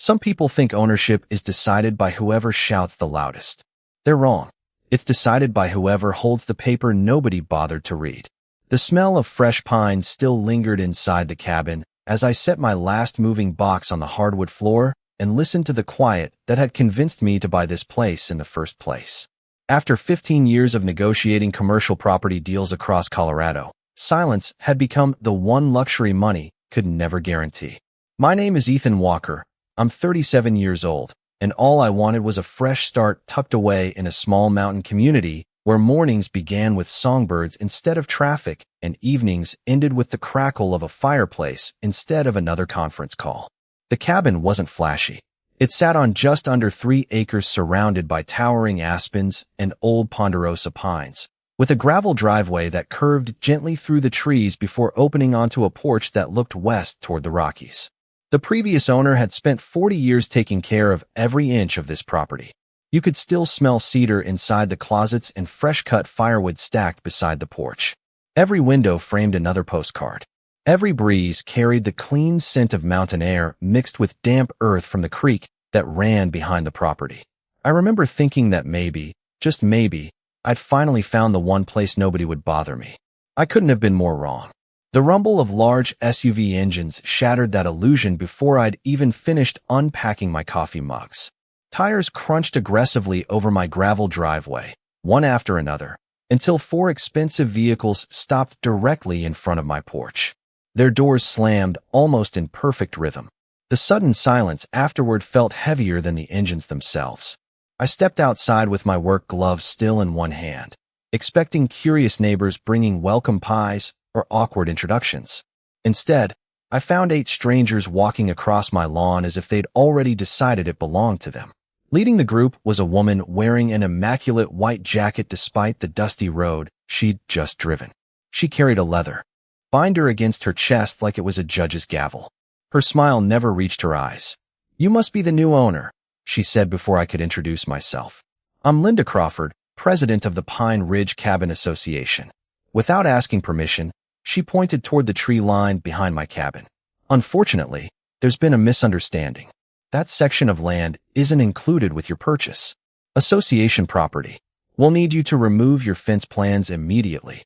Some people think ownership is decided by whoever shouts the loudest. They're wrong. It's decided by whoever holds the paper nobody bothered to read. The smell of fresh pine still lingered inside the cabin as I set my last moving box on the hardwood floor and listened to the quiet that had convinced me to buy this place in the first place. After 15 years of negotiating commercial property deals across Colorado, silence had become the one luxury money could never guarantee. My name is Ethan Walker. I'm 37 years old, and all I wanted was a fresh start tucked away in a small mountain community where mornings began with songbirds instead of traffic and evenings ended with the crackle of a fireplace instead of another conference call. The cabin wasn't flashy. It sat on just under 3 acres surrounded by towering aspens and old ponderosa pines, with a gravel driveway that curved gently through the trees before opening onto a porch that looked west toward the Rockies. The previous owner had spent 40 years taking care of every inch of this property. You could still smell cedar inside the closets and fresh-cut firewood stacked beside the porch. Every window framed another postcard. Every breeze carried the clean scent of mountain air mixed with damp earth from the creek that ran behind the property. I remember thinking that maybe, just maybe, I'd finally found the one place nobody would bother me. I couldn't have been more wrong. The rumble of large SUV engines shattered that illusion before I'd even finished unpacking my coffee mugs. Tires crunched aggressively over my gravel driveway, one after another, until 4 expensive vehicles stopped directly in front of my porch. Their doors slammed almost in perfect rhythm. The sudden silence afterward felt heavier than the engines themselves. I stepped outside with my work gloves still in one hand, expecting curious neighbors bringing welcome pies or awkward introductions. Instead, I found 8 strangers walking across my lawn as if they'd already decided it belonged to them. Leading the group was a woman wearing an immaculate white jacket despite the dusty road she'd just driven. She carried a leather binder against her chest like it was a judge's gavel. Her smile never reached her eyes. "You must be the new owner," she said before I could introduce myself. "I'm Linda Crawford, president of the Pine Ridge Cabin Association." Without asking permission, she pointed toward the tree line behind my cabin. "Unfortunately, there's been a misunderstanding. That section of land isn't included with your purchase. Association property. We'll need you to remove your fence plans immediately."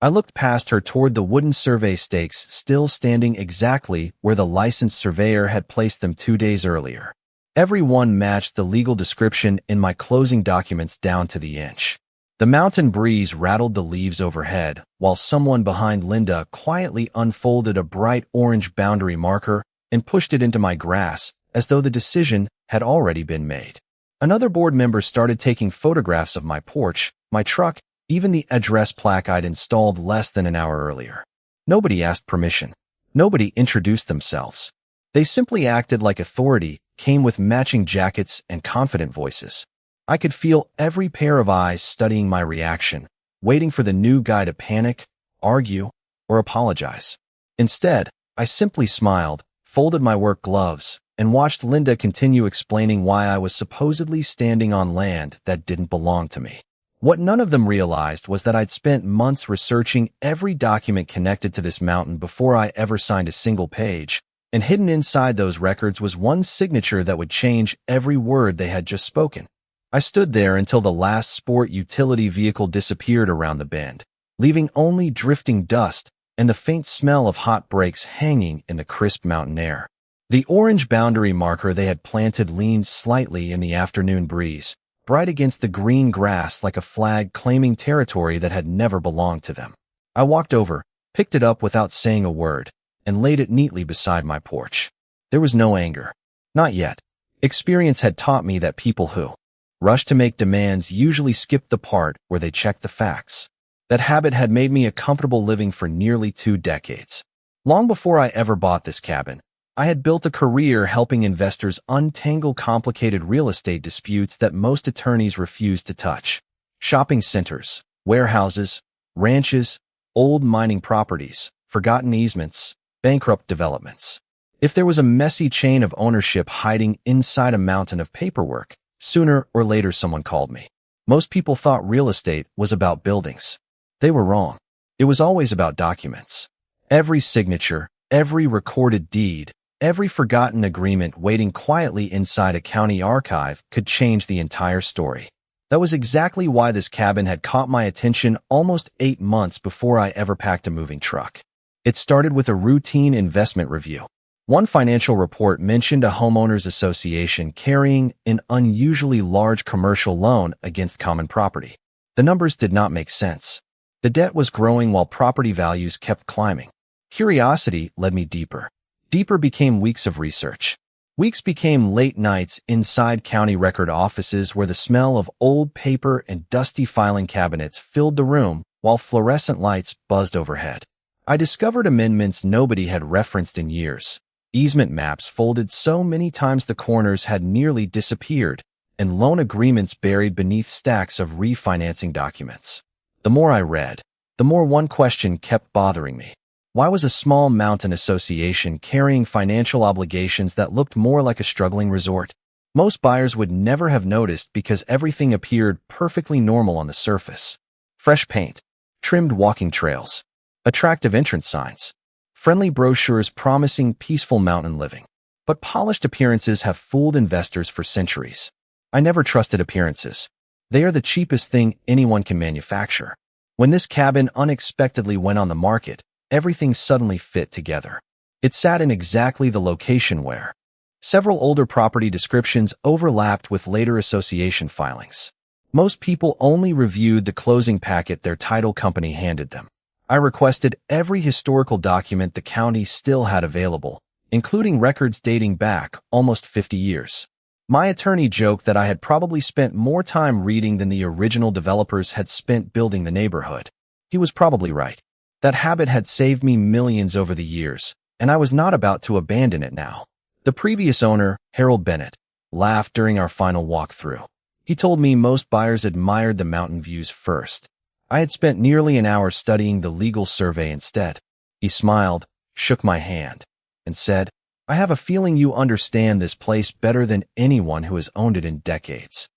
I looked past her toward the wooden survey stakes still standing exactly where the licensed surveyor had placed them 2 days earlier. Every one matched the legal description in my closing documents down to the inch. The mountain breeze rattled the leaves overhead, while someone behind Linda quietly unfolded a bright orange boundary marker and pushed it into my grass, as though the decision had already been made. Another board member started taking photographs of my porch, my truck, even the address plaque I'd installed less than an hour earlier. Nobody asked permission. Nobody introduced themselves. They simply acted like authority, came with matching jackets and confident voices. I could feel every pair of eyes studying my reaction, waiting for the new guy to panic, argue, or apologize. Instead, I simply smiled, folded my work gloves, and watched Linda continue explaining why I was supposedly standing on land that didn't belong to me. What none of them realized was that I'd spent months researching every document connected to this mountain before I ever signed a single page, and hidden inside those records was one signature that would change every word they had just spoken. I stood there until the last sport utility vehicle disappeared around the bend, leaving only drifting dust and the faint smell of hot brakes hanging in the crisp mountain air. The orange boundary marker they had planted leaned slightly in the afternoon breeze, bright against the green grass like a flag claiming territory that had never belonged to them. I walked over, picked it up without saying a word, and laid it neatly beside my porch. There was no anger. Not yet. Experience had taught me that people who rush to make demands usually skip the part where they check the facts. That habit had made me a comfortable living for nearly 2 decades. Long before I ever bought this cabin, I had built a career helping investors untangle complicated real estate disputes that most attorneys refused to touch. Shopping centers, warehouses, ranches, old mining properties, forgotten easements, bankrupt developments. If there was a messy chain of ownership hiding inside a mountain of paperwork, sooner or later someone called me. Most people thought real estate was about buildings. They were wrong. It was always about documents. Every signature, every recorded deed, every forgotten agreement waiting quietly inside a county archive could change the entire story. That was exactly why this cabin had caught my attention almost 8 months before I ever packed a moving truck. It started with a routine investment review. One financial report mentioned a homeowners association carrying an unusually large commercial loan against common property. The numbers did not make sense. The debt was growing while property values kept climbing. Curiosity led me deeper. Deeper became weeks of research. Weeks became late nights inside county record offices where the smell of old paper and dusty filing cabinets filled the room while fluorescent lights buzzed overhead. I discovered amendments nobody had referenced in years. Easement maps folded so many times the corners had nearly disappeared, and loan agreements buried beneath stacks of refinancing documents. The more I read, the more one question kept bothering me. Why was a small mountain association carrying financial obligations that looked more like a struggling resort? Most buyers would never have noticed because everything appeared perfectly normal on the surface. Fresh paint, trimmed walking trails, attractive entrance signs, friendly brochures promising peaceful mountain living. But polished appearances have fooled investors for centuries. I never trusted appearances. They are the cheapest thing anyone can manufacture. When this cabin unexpectedly went on the market, everything suddenly fit together. It sat in exactly the location where several older property descriptions overlapped with later association filings. Most people only reviewed the closing packet their title company handed them. I requested every historical document the county still had available, including records dating back almost 50 years. My attorney joked that I had probably spent more time reading than the original developers had spent building the neighborhood. He was probably right. That habit had saved me millions over the years, and I was not about to abandon it now. The previous owner, Harold Bennett, laughed during our final walkthrough. He told me most buyers admired the mountain views first. I had spent nearly an hour studying the legal survey instead. He smiled, shook my hand, and said, "I have a feeling you understand this place better than anyone who has owned it in decades."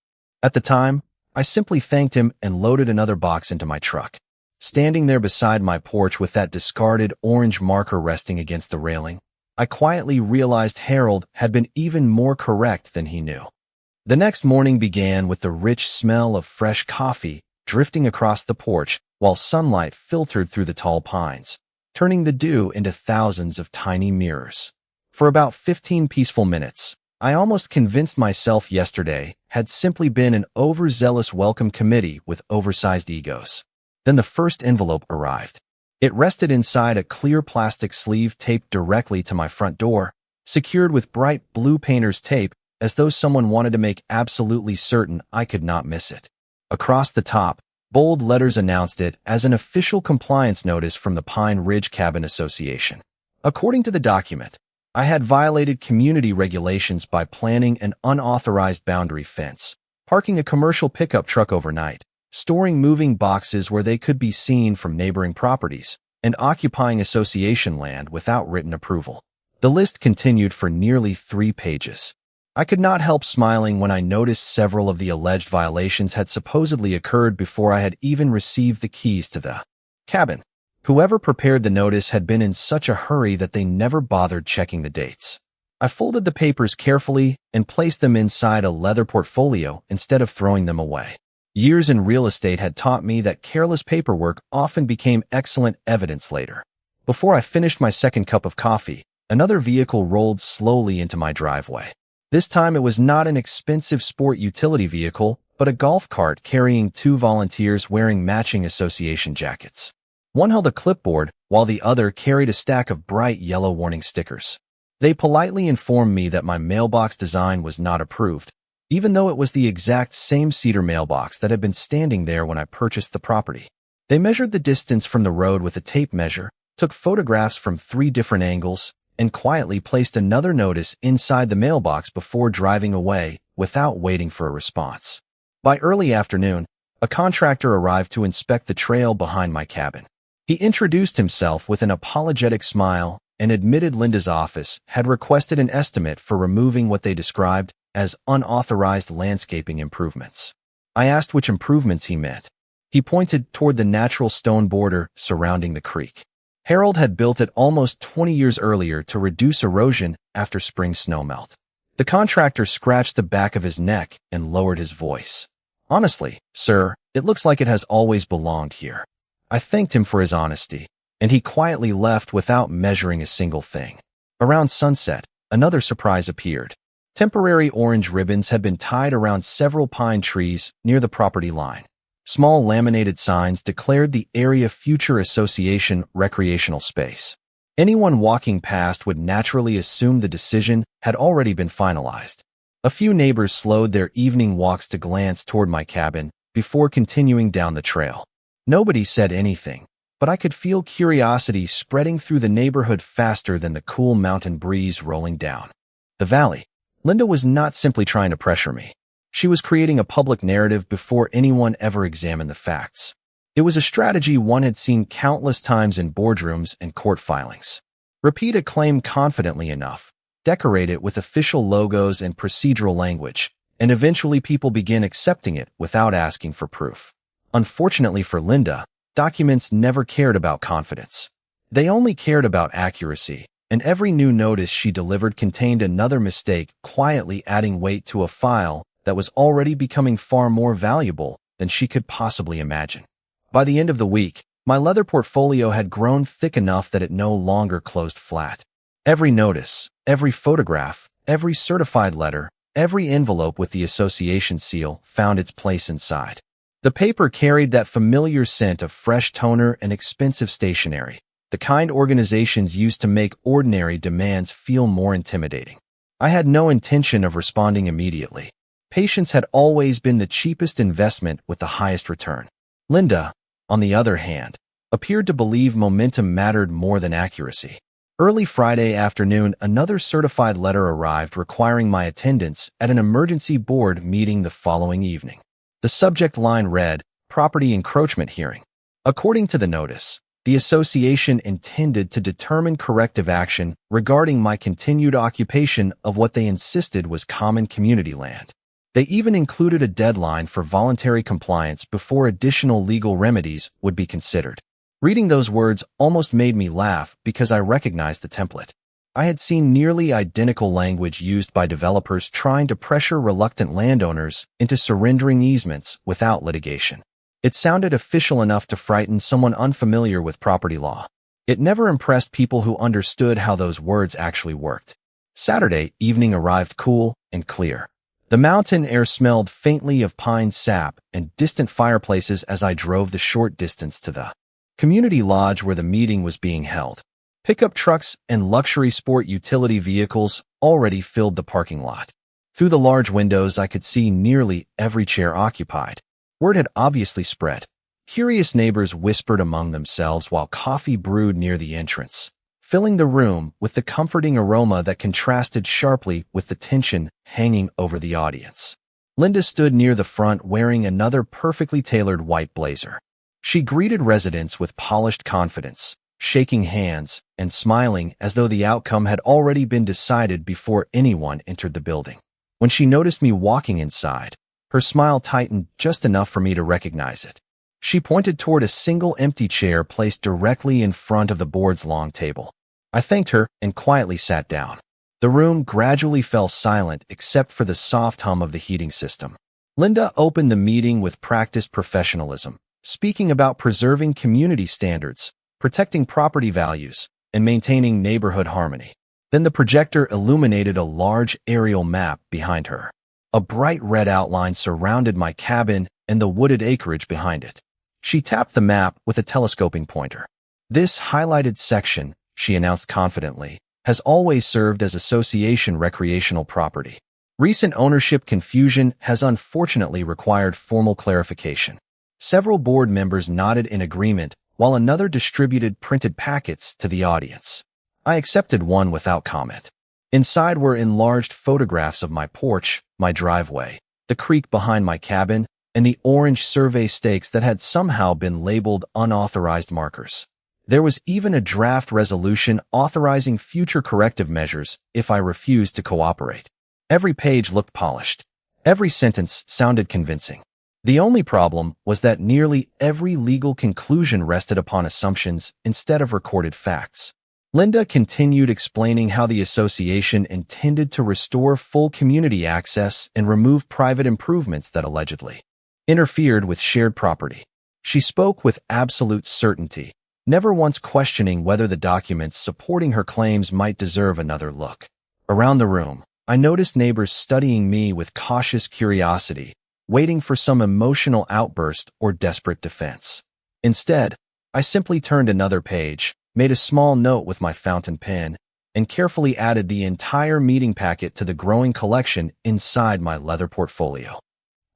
At the time, I simply thanked him and loaded another box into my truck. Standing there beside my porch with that discarded orange marker resting against the railing, I quietly realized Harold had been even more correct than he knew. The next morning began with the rich smell of fresh coffee drifting across the porch while sunlight filtered through the tall pines, turning the dew into thousands of tiny mirrors. For about 15 peaceful minutes, I almost convinced myself yesterday had simply been an overzealous welcome committee with oversized egos. Then the first envelope arrived. It rested inside a clear plastic sleeve taped directly to my front door, secured with bright blue painter's tape as though someone wanted to make absolutely certain I could not miss it. Across the top, bold letters announced it as an official compliance notice from the Pine Ridge Cabin Association. According to the document, I had violated community regulations by planning an unauthorized boundary fence, parking a commercial pickup truck overnight, storing moving boxes where they could be seen from neighboring properties, and occupying association land without written approval. The list continued for nearly 3 pages. I could not help smiling when I noticed several of the alleged violations had supposedly occurred before I had even received the keys to the cabin. Whoever prepared the notice had been in such a hurry that they never bothered checking the dates. I folded the papers carefully and placed them inside a leather portfolio instead of throwing them away. Years in real estate had taught me that careless paperwork often became excellent evidence later. Before I finished my second cup of coffee, another vehicle rolled slowly into my driveway. This time it was not an expensive sport utility vehicle, but a golf cart carrying 2 volunteers wearing matching association jackets. One held a clipboard, while the other carried a stack of bright yellow warning stickers. They politely informed me that my mailbox design was not approved, even though it was the exact same cedar mailbox that had been standing there when I purchased the property. They measured the distance from the road with a tape measure, took photographs from 3 different angles, and quietly placed another notice inside the mailbox before driving away without waiting for a response. By early afternoon, a contractor arrived to inspect the trail behind my cabin. He introduced himself with an apologetic smile and admitted Linda's office had requested an estimate for removing what they described as unauthorized landscaping improvements. I asked which improvements he meant. He pointed toward the natural stone border surrounding the creek. Harold had built it almost 20 years earlier to reduce erosion after spring snowmelt. The contractor scratched the back of his neck and lowered his voice. Honestly, sir, it looks like it has always belonged here. I thanked him for his honesty, and he quietly left without measuring a single thing. Around sunset, another surprise appeared. Temporary orange ribbons had been tied around several pine trees near the property line. Small laminated signs declared the Area Future Association recreational space. Anyone walking past would naturally assume the decision had already been finalized. A few neighbors slowed their evening walks to glance toward my cabin before continuing down the trail. Nobody said anything, but I could feel curiosity spreading through the neighborhood faster than the cool mountain breeze rolling down the valley. Linda was not simply trying to pressure me. She was creating a public narrative before anyone ever examined the facts. It was a strategy one had seen countless times in boardrooms and court filings. Repeat a claim confidently enough, decorate it with official logos and procedural language, and eventually people begin accepting it without asking for proof. Unfortunately for Linda, documents never cared about confidence. They only cared about accuracy, and every new notice she delivered contained another mistake, quietly adding weight to a file that was already becoming far more valuable than she could possibly imagine. By the end of the week, my leather portfolio had grown thick enough that it no longer closed flat. Every notice, every photograph, every certified letter, every envelope with the association seal found its place inside. The paper carried that familiar scent of fresh toner and expensive stationery, the kind organizations use to make ordinary demands feel more intimidating. I had no intention of responding immediately. Patience had always been the cheapest investment with the highest return. Linda, on the other hand, appeared to believe momentum mattered more than accuracy. Early Friday afternoon, another certified letter arrived requiring my attendance at an emergency board meeting the following evening. The subject line read, "Property Encroachment Hearing." According to the notice, the association intended to determine corrective action regarding my continued occupation of what they insisted was common community land. They even included a deadline for voluntary compliance before additional legal remedies would be considered. Reading those words almost made me laugh because I recognized the template. I had seen nearly identical language used by developers trying to pressure reluctant landowners into surrendering easements without litigation. It sounded official enough to frighten someone unfamiliar with property law. It never impressed people who understood how those words actually worked. Saturday evening arrived cool and clear. The mountain air smelled faintly of pine sap and distant fireplaces as I drove the short distance to the community lodge where the meeting was being held. Pickup trucks and luxury sport utility vehicles already filled the parking lot. Through the large windows, I could see nearly every chair occupied. Word had obviously spread. Curious neighbors whispered among themselves while coffee brewed near the entrance, filling the room with the comforting aroma that contrasted sharply with the tension hanging over the audience. Linda stood near the front wearing another perfectly tailored white blazer. She greeted residents with polished confidence, shaking hands and smiling as though the outcome had already been decided before anyone entered the building. When she noticed me walking inside, her smile tightened just enough for me to recognize it. She pointed toward a single empty chair placed directly in front of the board's long table. I thanked her and quietly sat down. The room gradually fell silent except for the soft hum of the heating system. Linda opened the meeting with practiced professionalism, speaking about preserving community standards, protecting property values, and maintaining neighborhood harmony. Then the projector illuminated a large aerial map behind her. A bright red outline surrounded my cabin and the wooded acreage behind it. She tapped the map with a telescoping pointer. "This highlighted section," she announced confidently, "has always served as association recreational property. Recent ownership confusion has unfortunately required formal clarification." Several board members nodded in agreement, while another distributed printed packets to the audience. I accepted one without comment. Inside were enlarged photographs of my porch, my driveway, the creek behind my cabin, and the orange survey stakes that had somehow been labeled unauthorized markers. There was even a draft resolution authorizing future corrective measures if I refused to cooperate. Every page looked polished. Every sentence sounded convincing. The only problem was that nearly every legal conclusion rested upon assumptions instead of recorded facts. Linda continued explaining how the association intended to restore full community access and remove private improvements that allegedly interfered with shared property. She spoke with absolute certainty, never once questioning whether the documents supporting her claims might deserve another look. Around the room, I noticed neighbors studying me with cautious curiosity, waiting for some emotional outburst or desperate defense. Instead, I simply turned another page, made a small note with my fountain pen, and carefully added the entire meeting packet to the growing collection inside my leather portfolio.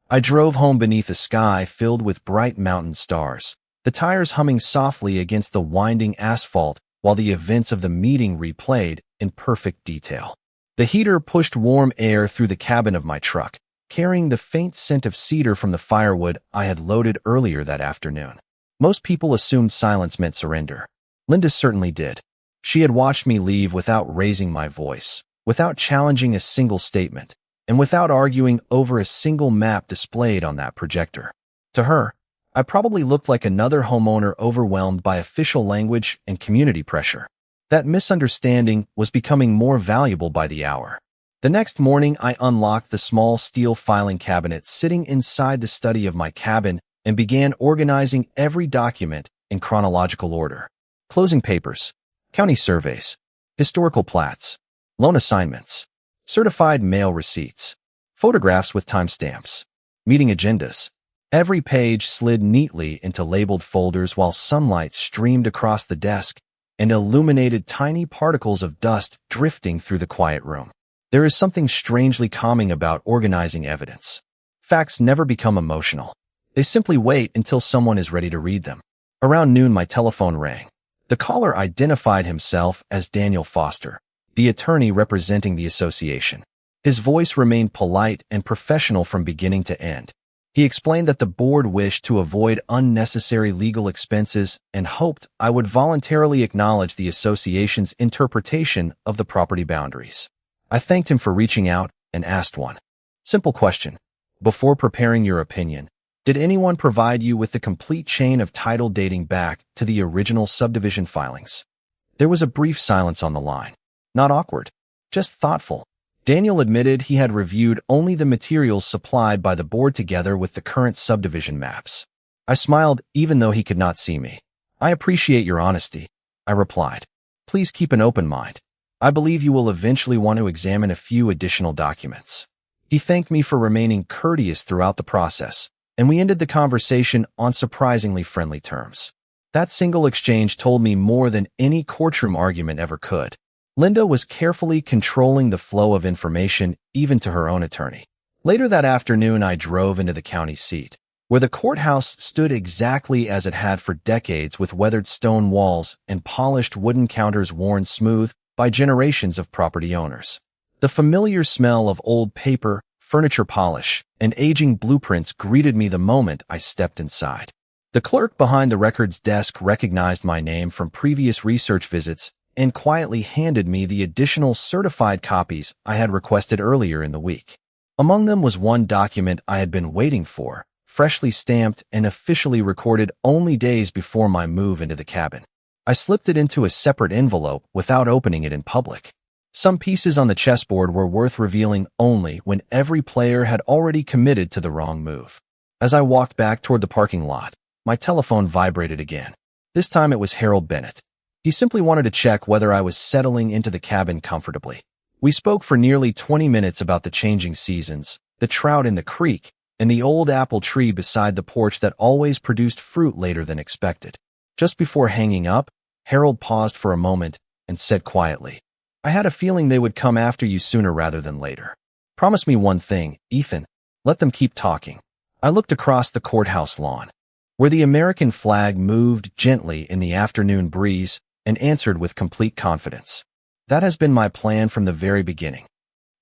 I drove home beneath a sky filled with bright mountain stars, the tires humming softly against the winding asphalt while the events of the meeting replayed in perfect detail. The heater pushed warm air through the cabin of my truck, carrying the faint scent of cedar from the firewood I had loaded earlier that afternoon. Most people assumed silence meant surrender. Linda certainly did. She had watched me leave without raising my voice, without challenging a single statement, and without arguing over a single map displayed on that projector. To her, I probably looked like another homeowner overwhelmed by official language and community pressure. That misunderstanding was becoming more valuable by the hour. The next morning, I unlocked the small steel filing cabinet sitting inside the study of my cabin and began organizing every document in chronological order. Closing papers, county surveys, historical plats, loan assignments, certified mail receipts, photographs with timestamps, meeting agendas. Every page slid neatly into labeled folders while sunlight streamed across the desk and illuminated tiny particles of dust drifting through the quiet room. There is something strangely calming about organizing evidence. Facts never become emotional. They simply wait until someone is ready to read them. Around noon, my telephone rang. The caller identified himself as Daniel Foster, the attorney representing the association. His voice remained polite and professional from beginning to end. He explained that the board wished to avoid unnecessary legal expenses and hoped I would voluntarily acknowledge the association's interpretation of the property boundaries. I thanked him for reaching out and asked one simple question. Before preparing your opinion, did anyone provide you with the complete chain of title dating back to the original subdivision filings? There was a brief silence on the line. Not awkward, just thoughtful. Daniel admitted he had reviewed only the materials supplied by the board together with the current subdivision maps. I smiled even though he could not see me. I appreciate your honesty, I replied. Please keep an open mind. I believe you will eventually want to examine a few additional documents. He thanked me for remaining courteous throughout the process, and we ended the conversation on surprisingly friendly terms. That single exchange told me more than any courtroom argument ever could. Linda was carefully controlling the flow of information, even to her own attorney. Later that afternoon, I drove into the county seat, where the courthouse stood exactly as it had for decades, with weathered stone walls and polished wooden counters worn smooth by generations of property owners. The familiar smell of old paper, furniture polish, and aging blueprints greeted me the moment I stepped inside. The clerk behind the records desk recognized my name from previous research visits and quietly handed me the additional certified copies I had requested earlier in the week. Among them was one document I had been waiting for, freshly stamped and officially recorded only days before my move into the cabin. I slipped it into a separate envelope without opening it in public. Some pieces on the chessboard were worth revealing only when every player had already committed to the wrong move. As I walked back toward the parking lot, my telephone vibrated again. This time it was Harold Bennett. He simply wanted to check whether I was settling into the cabin comfortably. We spoke for nearly 20 minutes about the changing seasons, the trout in the creek, and the old apple tree beside the porch that always produced fruit later than expected. Just before hanging up, Harold paused for a moment and said quietly, I had a feeling they would come after you sooner rather than later. Promise me one thing, Ethan. Let them keep talking. I looked across the courthouse lawn, where the American flag moved gently in the afternoon breeze, and answered with complete confidence. That has been my plan from the very beginning.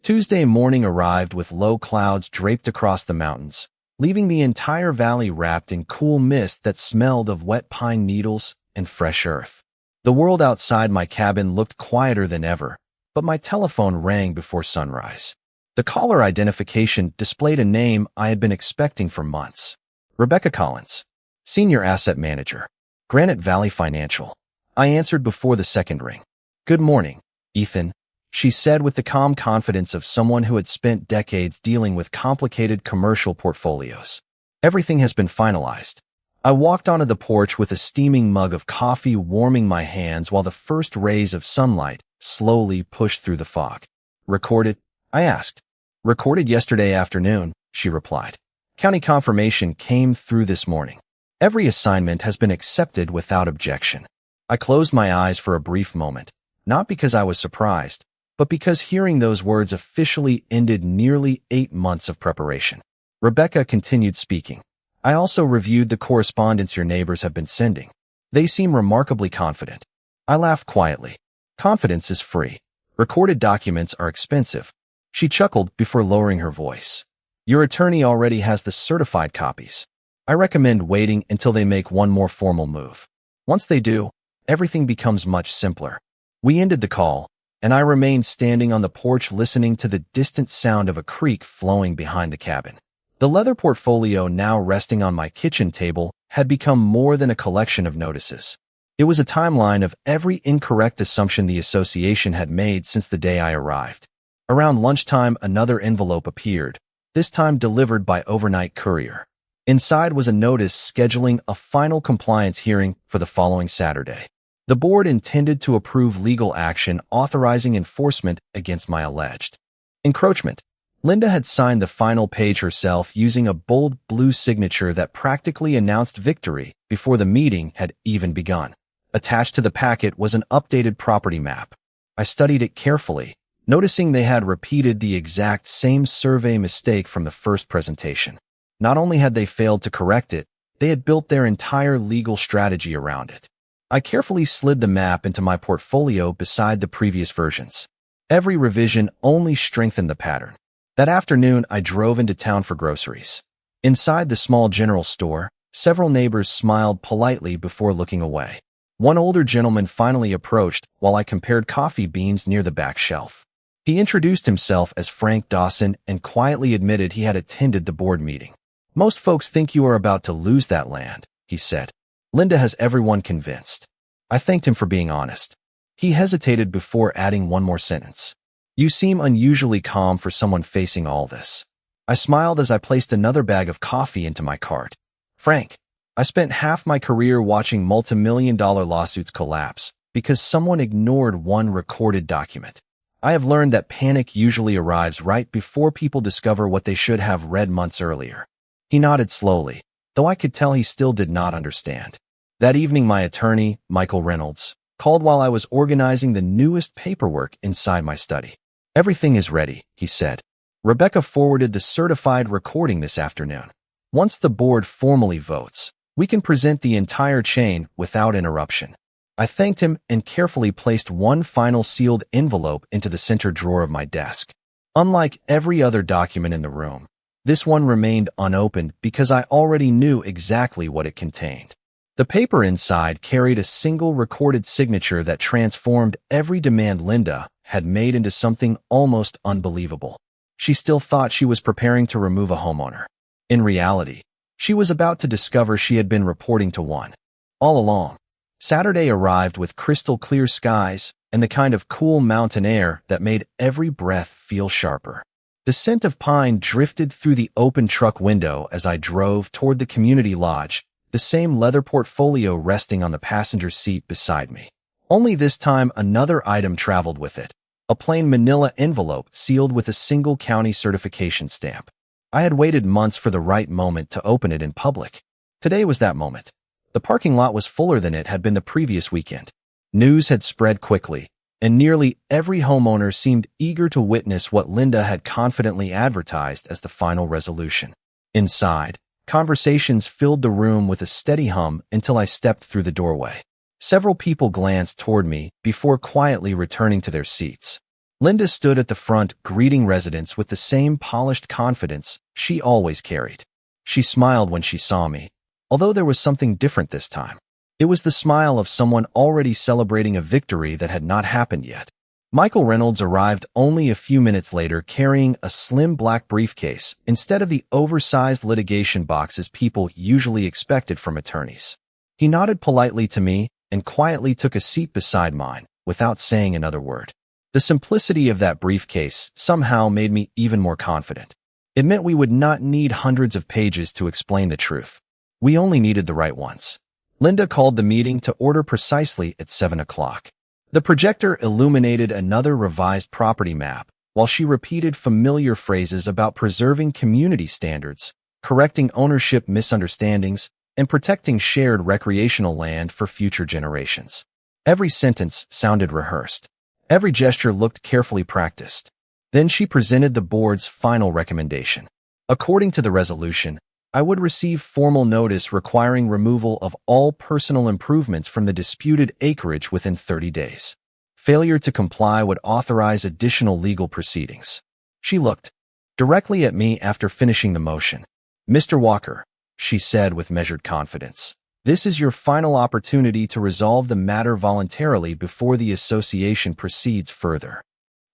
Tuesday morning arrived with low clouds draped across the mountains, leaving the entire valley wrapped in cool mist that smelled of wet pine needles and fresh earth. The world outside my cabin looked quieter than ever, but my telephone rang before sunrise. The caller identification displayed a name I had been expecting for months. Rebecca Collins, Senior Asset Manager, Granite Valley Financial. I answered before the second ring. Good morning, Ethan, she said with the calm confidence of someone who had spent decades dealing with complicated commercial portfolios. Everything has been finalized. I walked onto the porch with a steaming mug of coffee warming my hands while the first rays of sunlight slowly pushed through the fog. Recorded? I asked. Recorded yesterday afternoon, she replied. County confirmation came through this morning. Every assignment has been accepted without objection. I closed my eyes for a brief moment, not because I was surprised, but because hearing those words officially ended nearly 8 months of preparation. Rebecca continued speaking. I also reviewed the correspondence your neighbors have been sending. They seem remarkably confident. I laughed quietly. Confidence is free. Recorded documents are expensive. She chuckled before lowering her voice. Your attorney already has the certified copies. I recommend waiting until they make one more formal move. Once they do, everything becomes much simpler. We ended the call, and I remained standing on the porch listening to the distant sound of a creek flowing behind the cabin. The leather portfolio now resting on my kitchen table had become more than a collection of notices. It was a timeline of every incorrect assumption the association had made since the day I arrived. Around lunchtime, another envelope appeared, this time delivered by overnight courier. Inside was a notice scheduling a final compliance hearing for the following Saturday. The board intended to approve legal action authorizing enforcement against my alleged encroachment. Linda had signed the final page herself using a bold blue signature that practically announced victory before the meeting had even begun. Attached to the packet was an updated property map. I studied it carefully, noticing they had repeated the exact same survey mistake from the first presentation. Not only had they failed to correct it, they had built their entire legal strategy around it. I carefully slid the map into my portfolio beside the previous versions. Every revision only strengthened the pattern. That afternoon, I drove into town for groceries. Inside the small general store, several neighbors smiled politely before looking away. One older gentleman finally approached while I compared coffee beans near the back shelf. He introduced himself as Frank Dawson and quietly admitted he had attended the board meeting. Most folks think you are about to lose that land, he said. Linda has everyone convinced. I thanked him for being honest. He hesitated before adding one more sentence. You seem unusually calm for someone facing all this. I smiled as I placed another bag of coffee into my cart. Frank, I spent half my career watching multi-million-dollar lawsuits collapse because someone ignored one recorded document. I have learned that panic usually arrives right before people discover what they should have read months earlier. He nodded slowly, though I could tell he still did not understand. That evening, my attorney, Michael Reynolds, called while I was organizing the newest paperwork inside my study. Everything is ready, he said. Rebecca forwarded the certified recording this afternoon. Once the board formally votes, we can present the entire chain without interruption. I thanked him and carefully placed one final sealed envelope into the center drawer of my desk. Unlike every other document in the room, this one remained unopened because I already knew exactly what it contained. The paper inside carried a single recorded signature that transformed every demand Linda had made into something almost unbelievable. She still thought she was preparing to remove a homeowner. In reality, she was about to discover she had been reporting to one. All along, Saturday arrived with crystal clear skies and the kind of cool mountain air that made every breath feel sharper. The scent of pine drifted through the open truck window as I drove toward the community lodge, the same leather portfolio resting on the passenger seat beside me. Only this time another item traveled with it. A plain manila envelope sealed with a single county certification stamp. I had waited months for the right moment to open it in public. Today was that moment. The parking lot was fuller than it had been the previous weekend. News had spread quickly, and nearly every homeowner seemed eager to witness what Linda had confidently advertised as the final resolution. Inside, conversations filled the room with a steady hum until I stepped through the doorway. Several people glanced toward me before quietly returning to their seats. Linda stood at the front, greeting residents with the same polished confidence she always carried. She smiled when she saw me, although there was something different this time. It was the smile of someone already celebrating a victory that had not happened yet. Michael Reynolds arrived only a few minutes later carrying a slim black briefcase instead of the oversized litigation boxes people usually expected from attorneys. He nodded politely to me and quietly took a seat beside mine without saying another word. The simplicity of that briefcase somehow made me even more confident. It meant we would not need hundreds of pages to explain the truth. We only needed the right ones. Linda called the meeting to order precisely at 7 o'clock. The projector illuminated another revised property map, while she repeated familiar phrases about preserving community standards, correcting ownership misunderstandings, and protecting shared recreational land for future generations. Every sentence sounded rehearsed. Every gesture looked carefully practiced. Then she presented the board's final recommendation. According to the resolution, I would receive formal notice requiring removal of all personal improvements from the disputed acreage within 30 days. Failure to comply would authorize additional legal proceedings. She looked directly at me after finishing the motion. "Mr. Walker," she said with measured confidence, "this is your final opportunity to resolve the matter voluntarily before the association proceeds further."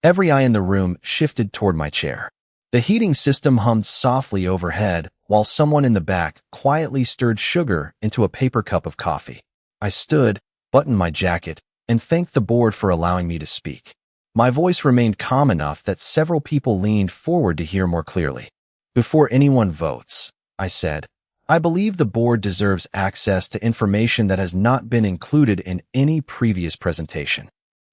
Every eye in the room shifted toward my chair. The heating system hummed softly overhead, while someone in the back quietly stirred sugar into a paper cup of coffee. I stood, buttoned my jacket, and thanked the board for allowing me to speak. My voice remained calm enough that several people leaned forward to hear more clearly. "Before anyone votes," I said, "I believe the board deserves access to information that has not been included in any previous presentation."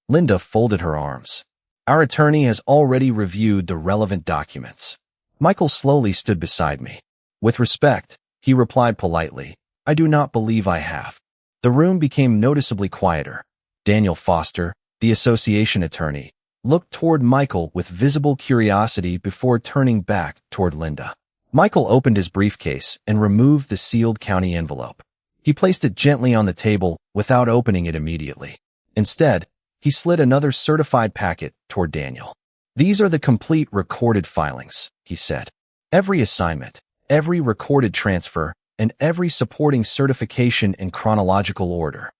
Linda folded her arms. "Our attorney has already reviewed the relevant documents." Michael slowly stood beside me. "With respect," he replied politely, "I do not believe I have." The room became noticeably quieter. Daniel Foster, the association attorney, looked toward Michael with visible curiosity before turning back toward Linda. Michael opened his briefcase and removed the sealed county envelope. He placed it gently on the table without opening it immediately. Instead, he slid another certified packet toward Daniel. "These are the complete recorded filings," he said. "Every assignment, every recorded transfer, and every supporting certification in chronological order."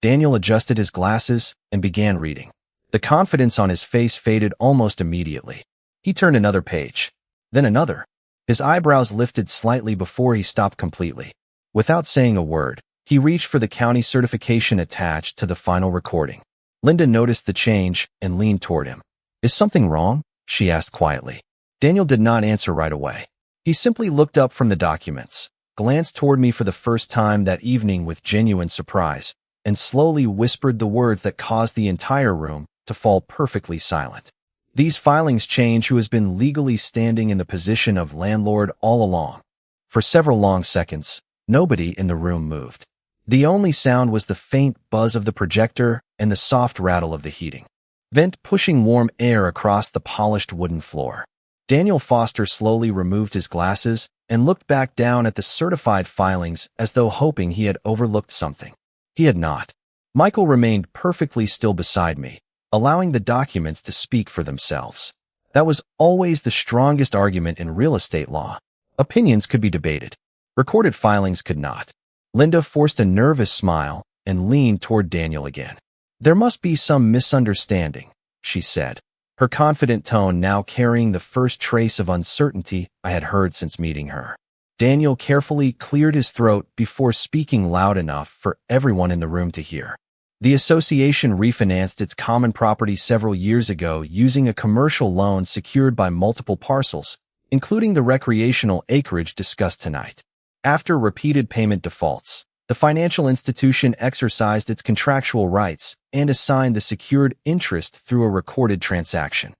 Daniel adjusted his glasses and began reading. The confidence on his face faded almost immediately. He turned another page, then another. His eyebrows lifted slightly before he stopped completely. Without saying a word, he reached for the county certification attached to the final recording. Linda noticed the change and leaned toward him. "Is something wrong?" she asked quietly. Daniel did not answer right away. He simply looked up from the documents, glanced toward me for the first time that evening with genuine surprise, and slowly whispered the words that caused the entire room to fall perfectly silent. "These filings change who has been legally standing in the position of landlord all along." For several long seconds, nobody in the room moved. The only sound was the faint buzz of the projector and the soft rattle of the heating vent pushing warm air across the polished wooden floor. Daniel Foster slowly removed his glasses and looked back down at the certified filings as though hoping he had overlooked something. He had not. Michael remained perfectly still beside me, allowing the documents to speak for themselves. That was always the strongest argument in real estate law. Opinions could be debated. Recorded filings could not. Linda forced a nervous smile and leaned toward Daniel again. "There must be some misunderstanding," she said, her confident tone now carrying the first trace of uncertainty I had heard since meeting her. Daniel carefully cleared his throat before speaking loud enough for everyone in the room to hear. "The association refinanced its common property several years ago using a commercial loan secured by multiple parcels, including the recreational acreage discussed tonight. After repeated payment defaults, the financial institution exercised its contractual rights and assigned the secured interest through a recorded transaction."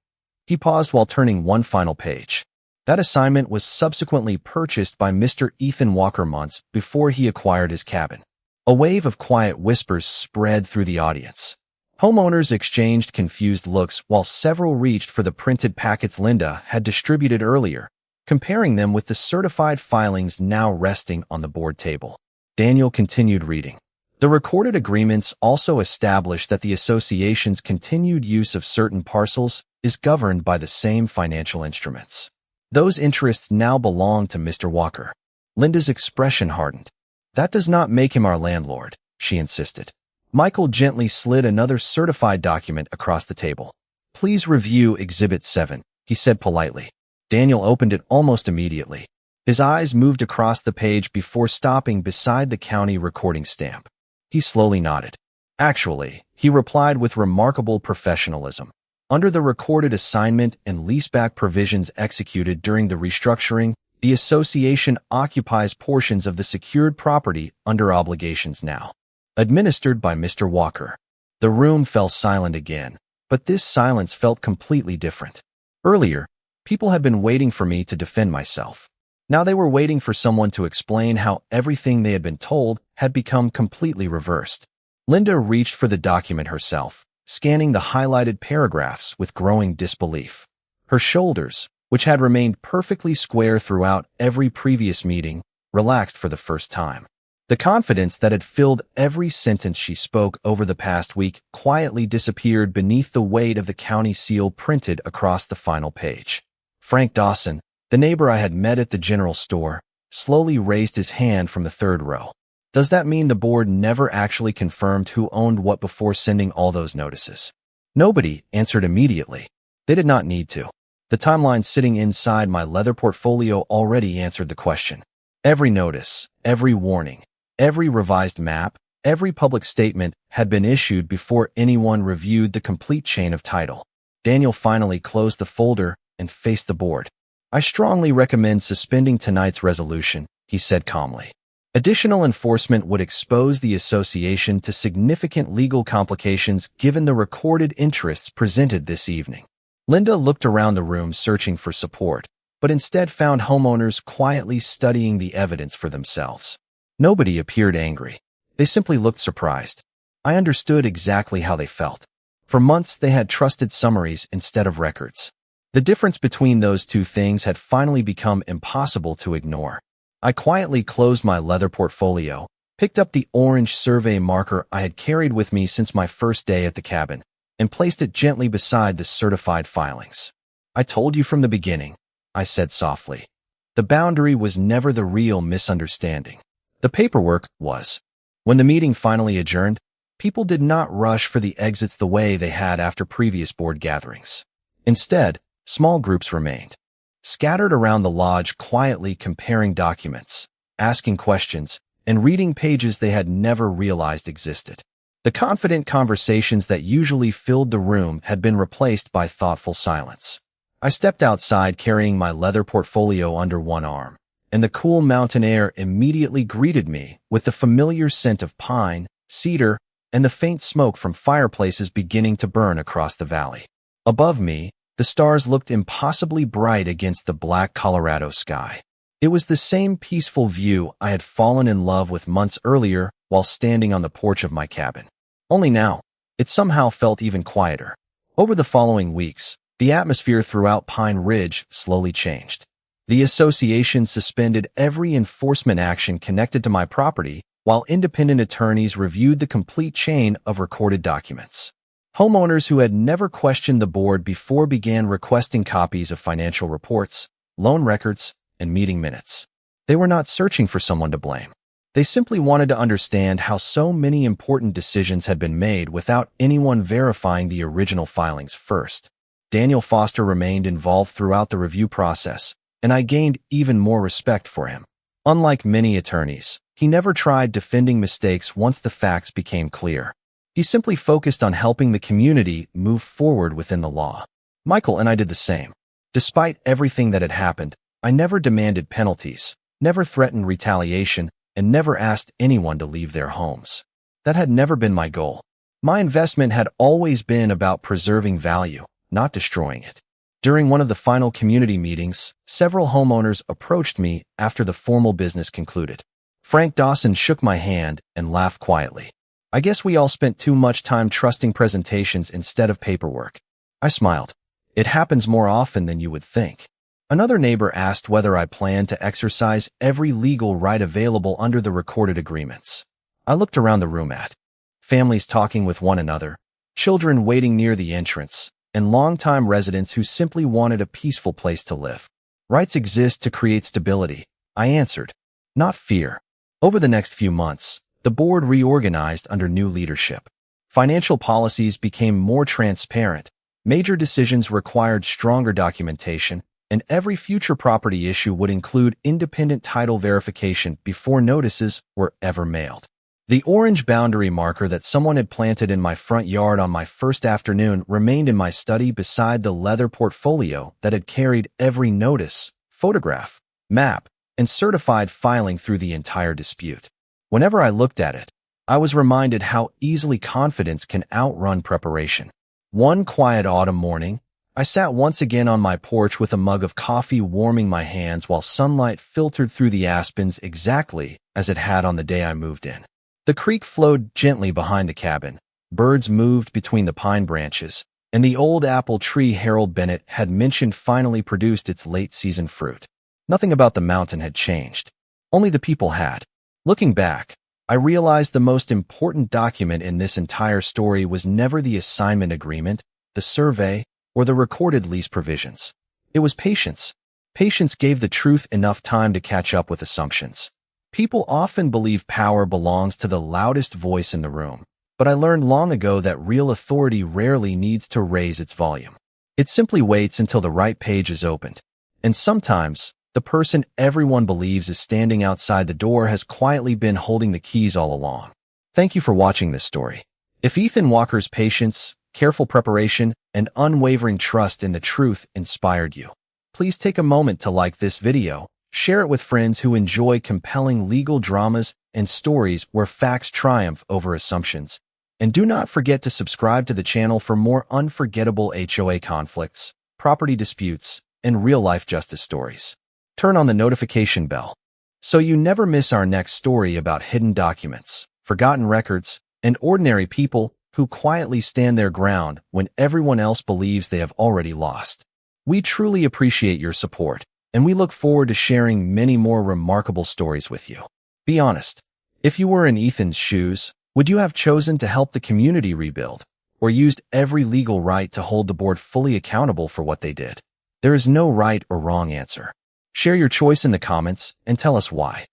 He paused while turning one final page. "That assignment was subsequently purchased by Mr. Ethan Walker months before he acquired his cabin." A wave of quiet whispers spread through the audience. Homeowners exchanged confused looks while several reached for the printed packets Linda had distributed earlier, comparing them with the certified filings now resting on the board table. Daniel continued reading. "The recorded agreements also establish that the association's continued use of certain parcels is governed by the same financial instruments. Those interests now belong to Mr. Walker." Linda's expression hardened. "That does not make him our landlord," she insisted. Michael gently slid another certified document across the table. "Please review Exhibit 7, he said politely. Daniel opened it almost immediately. His eyes moved across the page before stopping beside the county recording stamp. He slowly nodded. "Actually," he replied with remarkable professionalism. "Under the recorded assignment and leaseback provisions executed during the restructuring, the association occupies portions of the secured property under obligations now. Administered by Mr. Walker." The room fell silent again, but this silence felt completely different. Earlier, people had been waiting for me to defend myself. Now they were waiting for someone to explain how everything they had been told had become completely reversed. Linda reached for the document herself, scanning the highlighted paragraphs with growing disbelief. Her shoulders, which had remained perfectly square throughout every previous meeting, relaxed for the first time. The confidence that had filled every sentence she spoke over the past week quietly disappeared beneath the weight of the county seal printed across the final page. Frank Dawson, the neighbor I had met at the general store, slowly raised his hand from the third row. "Does that mean the board never actually confirmed who owned what before sending all those notices?" Nobody answered immediately. They did not need to. The timeline sitting inside my leather portfolio already answered the question. Every notice, every warning, every revised map, every public statement had been issued before anyone reviewed the complete chain of title. Daniel finally closed the folder and faced the board. "I strongly recommend suspending tonight's resolution," he said calmly. "Additional enforcement would expose the association to significant legal complications given the recorded interests presented this evening." Linda looked around the room searching for support, but instead found homeowners quietly studying the evidence for themselves. Nobody appeared angry. They simply looked surprised. I understood exactly how they felt. For months, they had trusted summaries instead of records. The difference between those two things had finally become impossible to ignore. I quietly closed my leather portfolio, picked up the orange survey marker I had carried with me since my first day at the cabin, and placed it gently beside the certified filings. "I told you from the beginning," I said softly. "The boundary was never the real misunderstanding. The paperwork was." When the meeting finally adjourned, people did not rush for the exits the way they had after previous board gatherings. Instead, small groups remained, scattered around the lodge, quietly comparing documents, asking questions, and reading pages they had never realized existed. The confident conversations that usually filled the room had been replaced by thoughtful silence. I stepped outside carrying my leather portfolio under one arm, and the cool mountain air immediately greeted me with the familiar scent of pine, cedar, and the faint smoke from fireplaces beginning to burn across the valley. Above me, the stars looked impossibly bright against the black Colorado sky. It was the same peaceful view I had fallen in love with months earlier while standing on the porch of my cabin. Only now, it somehow felt even quieter. Over the following weeks, the atmosphere throughout Pine Ridge slowly changed. The association suspended every enforcement action connected to my property, while independent attorneys reviewed the complete chain of recorded documents. Homeowners who had never questioned the board before began requesting copies of financial reports, loan records, and meeting minutes. They were not searching for someone to blame. They simply wanted to understand how so many important decisions had been made without anyone verifying the original filings first. Daniel Foster remained involved throughout the review process, and I gained even more respect for him. Unlike many attorneys, he never tried defending mistakes once the facts became clear. He simply focused on helping the community move forward within the law. Michael and I did the same. Despite everything that had happened, I never demanded penalties, never threatened retaliation, and never asked anyone to leave their homes. That had never been my goal. My investment had always been about preserving value, not destroying it. During one of the final community meetings, several homeowners approached me after the formal business concluded. Frank Dawson shook my hand and laughed quietly. "I guess we all spent too much time trusting presentations instead of paperwork." I smiled. "It happens more often than you would think." Another neighbor asked whether I planned to exercise every legal right available under the recorded agreements. I looked around the room at families talking with one another, children waiting near the entrance, and longtime residents who simply wanted a peaceful place to live. "Rights exist to create stability," I answered, "not fear." Over the next few months, the board reorganized under new leadership. Financial policies became more transparent, Major decisions required stronger documentation, and every future property issue would include independent title verification before notices were ever mailed. The orange boundary marker that someone had planted in my front yard on my first afternoon remained in my study beside the leather portfolio that had carried every notice, photograph, map, and certified filing through the entire dispute. Whenever I looked at it, I was reminded how easily confidence can outrun preparation. One quiet autumn morning, I sat once again on my porch with a mug of coffee warming my hands while sunlight filtered through the aspens exactly as it had on the day I moved in. The creek flowed gently behind the cabin, birds moved between the pine branches, and the old apple tree Harold Bennett had mentioned finally produced its late-season fruit. Nothing about the mountain had changed. Only the people had. Looking back, I realized the most important document in this entire story was never the assignment agreement, the survey, or the recorded lease provisions. It was patience. Patience gave the truth enough time to catch up with assumptions. People often believe power belongs to the loudest voice in the room, but I learned long ago that real authority rarely needs to raise its volume. It simply waits until the right page is opened. And sometimes, the person everyone believes is standing outside the door has quietly been holding the keys all along. Thank you for watching this story. If Ethan Walker's patience, careful preparation, and unwavering trust in the truth inspired you, please take a moment to like this video, share it with friends who enjoy compelling legal dramas and stories where facts triumph over assumptions, and do not forget to subscribe to the channel for more unforgettable HOA conflicts, property disputes, and real-life justice stories. Turn on the notification bell so you never miss our next story about hidden documents, forgotten records, and ordinary people who quietly stand their ground when everyone else believes they have already lost. We truly appreciate your support, and we look forward to sharing many more remarkable stories with you. Be honest. If you were in Ethan's shoes, would you have chosen to help the community rebuild, or used every legal right to hold the board fully accountable for what they did? There is no right or wrong answer. Share your choice in the comments and tell us why.